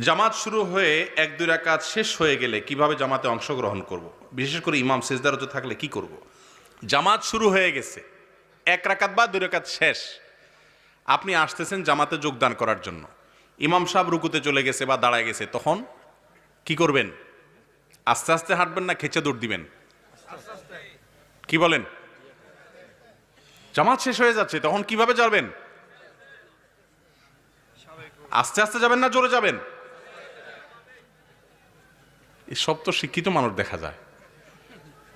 জামাত শুরু হয়ে এক দুই রাকাত শেষ হয়ে গেলে কিভাবে জামাতে অংশগ্রহণ করব। বিশেষ করে ইমাম সিজদারত থাকলে কি করব। জামাত শুরু হয়ে গেছে, এক রাকাত বা দুই রাকাত শেষ, আপনি আসতেছেন জামাতে যোগদান করার জন্য, ইমাম সাহেব রুকুতে চলে গেছে বা দাঁড়ায় গেছে, তখন কি করবেন? আস্তে আস্তে হাঁটবেন না খেচে দৌড় দিবেন? কি বলেন? জামাত শেষ হয়ে যাচ্ছে, তখন কিভাবে যাবেন? আস্তে আস্তে যাবেন না জোরে যাবেন? এসব তো শিক্ষিত মানুষ দেখা যায়।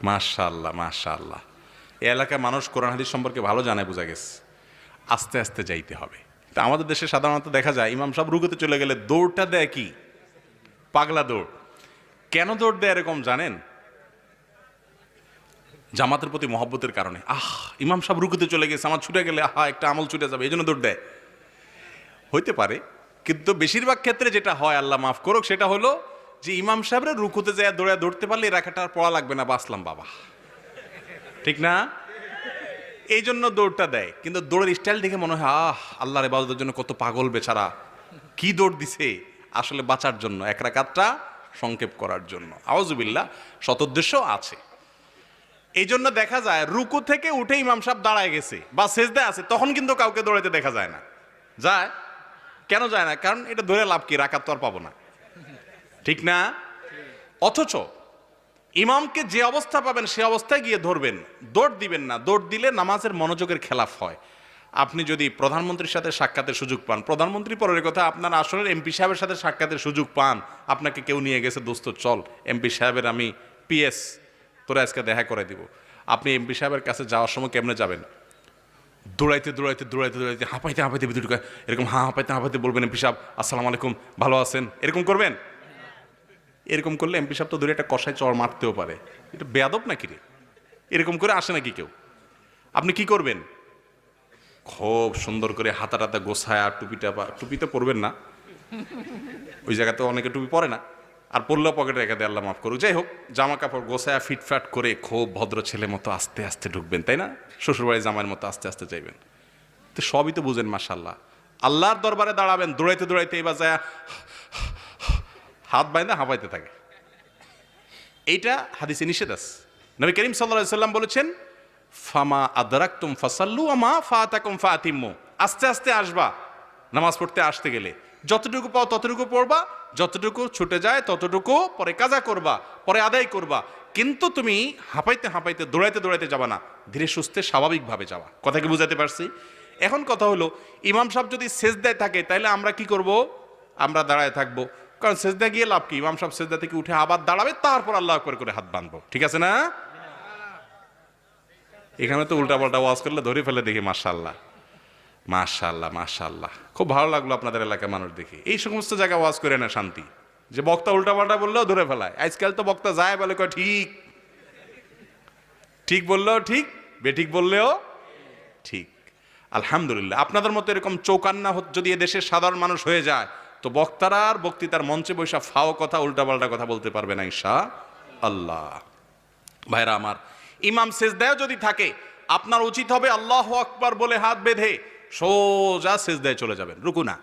মাশাআল্লাহ মাশাআল্লাহ, এই এলাকায় মানুষ কোরআন হাদিস সম্পর্কে ভালো জানে, বোঝা গেছে। আস্তে আস্তে যাইতে হবে। তা আমাদের দেশে সাধারণত দেখা যায় ইমাম সাহেব রুকুতে চলে গেলে দৌড়টা দেয় কি পাগলা দৌড়। কেন দৌড় দেয় এরকম জানেন? জামাতের প্রতি মহব্বতের কারণে। ইমাম সাহেব রুকুতে চলে গেছে, আমার ছুটে গেলে একটা আমল ছুটে যাবে, এই জন্য দৌড় দেয়। হইতে পারে, কিন্তু বেশিরভাগ ক্ষেত্রে যেটা হয়, আল্লাহ মাফ করুক, সেটা হলো যে ইমাম সাহেবরা রুকুতে যায় দৌড়তে পারলে এই রাখাটা আর পড়া লাগবে না, বাসলাম বাবা, ঠিক না? এই জন্য দৌড়টা দেয়। কিন্তু দৌড়ের স্টাইল দেখে মনে হয় আল্লাহর ইবাদতের জন্য কত পাগল বেচারা, কি দৌড় দিছে। আসলে বাঁচার জন্য, এক রাকাতটা সংক্ষেপ করার জন্য। আউযুবিল্লাহ, সদুদ্দেশ্য আছে। এই জন্য দেখা যায় রুকু থেকে উঠে ইমাম সাহেব দাঁড়ায় গেছে বা সেজদায় আছে, তখন কিন্তু কাউকে দৌড়াইতে দেখা যায় না। যায়? কেন যায় না? কারণ এটা ধরে লাভ কি, রাকাত তো আর পাবো না, ঠিক না? অথচ ইমামকে যে অবস্থা পাবেন সে অবস্থায় গিয়ে ধরবেন, দৌড় দিবেন না। দৌড় দিলে নামাজের মনোযোগের খেলাফ হয়। আপনি যদি প্রধানমন্ত্রীর সাথে সাক্ষাতের সুযোগ পান, প্রধানমন্ত্রী পরের কথা, আপনার আসলে এমপি সাহেবের সাথে সাক্ষাতের সুযোগ পান, আপনাকে কেউ নিয়ে গেছে, দোস্ত চল এমপি সাহেবের আমি পিএস, তোরা আজকে দেখা করে দিব। আপনি এমপি সাহেবের কাছে যাওয়ার সময় কেমনে যাবেন? দৌড়াইতে দৌড়াইতে দৌড়াইতে দৌড়াইতে হাঁপাইতে হাঁপাইতে ভিতরে এরকম হাঁপাইতে হাঁপাইতে বলবেন, এমপি সাহেব আসসালামু আলাইকুম, ভালো আছেন, এরকম করবেন? এরকম করলে এমপি সাহেব তো দূরে একটা কষায় চড় মারতেও পারে। এটা বেয়াদব নাকি রে? এরকম করে আসে নাকি কেউ? আপনি কি করবেন? খুব সুন্দর করে হাতা টাতা গোছায়, আর টুপিটা পরবেন না, ওই জায়গাতে অনেকে টুপি পরে না, আর পরলেও পকেটে রেখে দেয়, আল্লাহ মাফ করুক। যাই হোক, জামা কাপড় গোছায় ফিটফাট করে খুব ভদ্র ছেলে মতো আস্তে আস্তে ঢুকবেন, তাই না? শ্বশুরবাড়ির জামাইয়ের মতো আস্তে আস্তে যাইবেন। তো সবই তো বুঝেন, মাশাআল্লাহ। আল্লাহর দরবারে দাঁড়াবেন, দৌড়াইতে দৌড়াইতে এবার যায় হাত বাইন্দা হাঁপাইতে থাকে। এইটা হাদিসে নিষেধ আছে। নবী করিম সাল্লাল্লাহু আলাইহি সাল্লাম বলেছেন, ফামা আদরাকতুম ফাসাল্লু ওয়া মা ফাতাকুম ফাতিম্মু। আস্তে আস্তে আসবা নামাজ পড়তে, আসতে গেলে যতটুকু পাও ততটুকু পড়বা, যতটুকু ছুটে যায় ততটুকু পরে কাজা করবা, পরে আদায় করবা। কিন্তু তুমি হাঁপাইতে হাঁপাইতে দৌড়াইতে দৌড়াইতে যাবা না, ধীরে সুস্থে স্বাভাবিকভাবে যাওয়া। কথা কি বুঝাতে পারছি? এখন কথা হলো, ইমাম সাহেব যদি সেজদায় থাকে তাহলে আমরা কি করব? আমরা দাঁড়ায় থাকবো, কারণ সেজদা গিয়ে লাভ কি? ইমাম সাহেব সেজদা থেকে উঠে আবার দাঁড়াবে, তারপর আল্লাহু আকবার করে হাত বাঁধবো, ঠিক আছে না? এখানে তো উল্টাপাল্টা ওয়াজ করলে ধরে ফেলে দেখি। মাশাআল্লাহ মাশাআল্লাহ মাশাআল্লাহ, খুব ভালো লাগলো আপনাদের এলাকার মানুষ দেখি। এই সমস্ত জায়গায় ওয়াজ করে না শান্তি, যে বক্তা উল্টাপাল্টা বললেও ধরে ফেলায়। আজকাল তো বক্তা যায় বলে কয় ঠিক, ঠিক বললেও ঠিক, বেঠিক বললেও ঠিক। আলহামদুলিল্লাহ, আপনাদের মতো এরকম চৌকান্না যদি এদেশের সাধারণ মানুষ হয়ে যায়, তো বক্তারা আর বক্তৃতার মঞ্চে বৈশা ফাও কথা, উল্টাপাল্টা কথা বলতে পারবে না ইনশাআল্লাহ। ভাইরা আমার, ইমাম সেজদায় যদি থাকে, আপনার উচিত হবে আল্লাহু আকবার বলে হাত বেঁধে সোজা সেজদায় চলে যাবেন, রুকু না।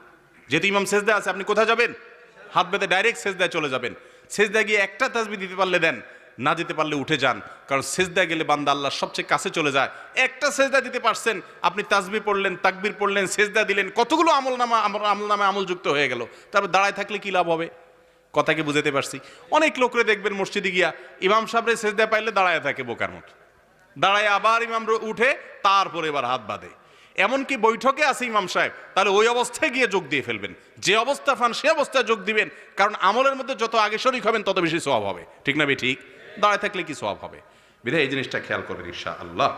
যেহেতু ইমাম সেজদায় আছে, আপনি কোথায় যাবেন? হাত বেঁধে ডাইরেক্ট সেজদায় চলে যাবেন। সেজদায় গিয়ে একটা তাসবিহ দিতে পারলে দেন, না দিতে পারলে উঠে যান। কারণ সেজদায় গেলে বান্দা আল্লাহর সবচেয়ে কাছে চলে যায়। একটা সেজদা দিতে পারছেন, আপনি তাসবিহ পড়লেন, তাকবীর পড়লেন, সেজদা দিলেন, কতগুলো আমলনামা আমলযুক্ত হয়ে গেল। তারপর দাঁড়ায় থাকলে কি লাভ হবে? কথা কি বুঝাতে পারছি? অনেক লোকরে দেখবেন মসজিদে গিয়া ইমাম সাহেবরে সেজদা পাইলে দাঁড়ায় থাকে বোকার মতো, দাঁড়ায় আবার ইমাম উঠে তারপরে এবার হাত বাঁধে। এমনকি বৈঠকে আছে ইমাম সাহেব, তাহলে ওই অবস্থায় গিয়ে যোগ দিয়ে ফেলবেন। যে অবস্থা পান সে অবস্থায় যোগ দিবেন, কারণ আমলের মধ্যে যত আগে শরীক হবেন তত বেশি সওয়াব হবে, ঠিক না? ঠিক দাঁড়ায় থাকলে কি সওয়াব হবে? বিধায় এই জিনিসটা খেয়াল করবেন ইনশাআল্লাহ।